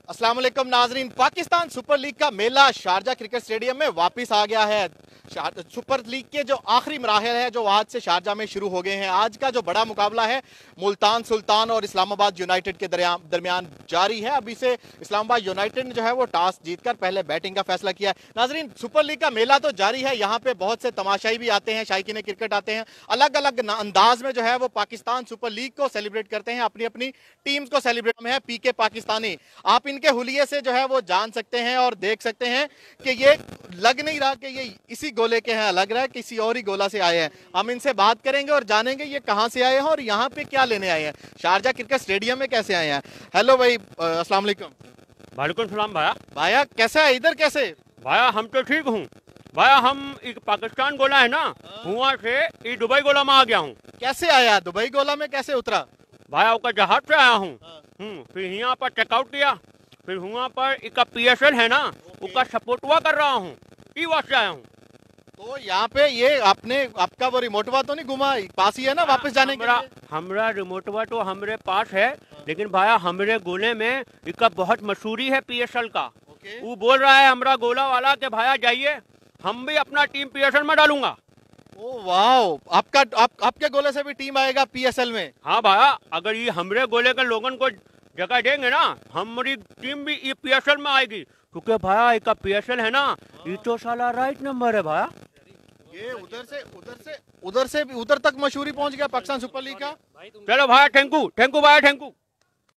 अस्सलाम वालेकुम नाजरीन। पाकिस्तान सुपर लीग का मेला शारजा क्रिकेट स्टेडियम में वापस आ गया है। सुपर लीग के जो आखिरी मराहल है जो आज से शारजा में शुरू हो गए हैं। आज का जो बड़ा मुकाबला है मुल्तान सुल्तान और इस्लामाबाद यूनाइटेड के दरमियान जारी है। अभी से इस्लामाबाद यूनाइटेड ने जो है वो टॉस जीतकर पहले बैटिंग का फैसला किया है। नाजरीन, सुपर लीग का मेला तो जारी है। यहाँ पे बहुत से तमाशाई भी आते हैं, शायकीन क्रिकेट आते हैं, अलग अलग अंदाज में जो है वो पाकिस्तान सुपर लीग को सेलिब्रेट करते हैं, अपनी अपनी टीम्स को सेलिब्रेट में है पीके पाकिस्तानी। आप इनके हुलिये से जो है वो जान सकते हैं और देख सकते हैं कि ये लग नहीं रहा कि ये इसी गोले के हैं, लग रहा है किसी और ही गोला से आए हैं। हम इनसे बात करेंगे और जानेंगे ये कहां से आए हैं और यहाँ पे क्या लेने आए हैं, शारजा क्रिकेट स्टेडियम में कैसे आए हैं। हेलो भाई, अस्सलाम वालेकुम। वालेकुम सलाम भाया। भाया कैसा है, इधर कैसे? भाया हम तो ठीक हूँ भाया। हम एक पाकिस्तान गोला है ना, वहाँ से ये दुबई गोला में आ गया हूँ। कैसे आया दुबई गोला में, कैसे उतरा? भाया उसका जहाज से आया हूँ। फिर यहाँ पर चेकआउट किया, फिर वहाँ पर एक PSL है ना, उसका सपोर्टवा कर रहा हूँ, ये वास्ते आया हूँ। तो यहाँ पे ये आपका वो रिमोटवा तो नहीं घुमा, पास ही है ना वापस जाने के लिए? हमारा रिमोटवा तो हमारे पास है, लेकिन भाया हमारे गोले में इसका बहुत मशहूरी है PSL का। वो बोल रहा है हमारा गोला वाला के भाया जाइए, हम भी अपना टीम PSL में डालूंगा। ओ वाह, आपके गोले से भी टीम आएगा PSL में? हाँ भाया, अगर ये हमारे गोले के लोगन को जगह देंगे ना, हमारी टीम भी ये PSL में आएगी। क्योंकि भाया एक PSL है ना, ये तो साला राइट नंबर है भाया। ये उधर तक मशहूरी पहुंच गया पाकिस्तान सुपर लीग का। चलो भाया, थैंक यू भाया, थैंक यू।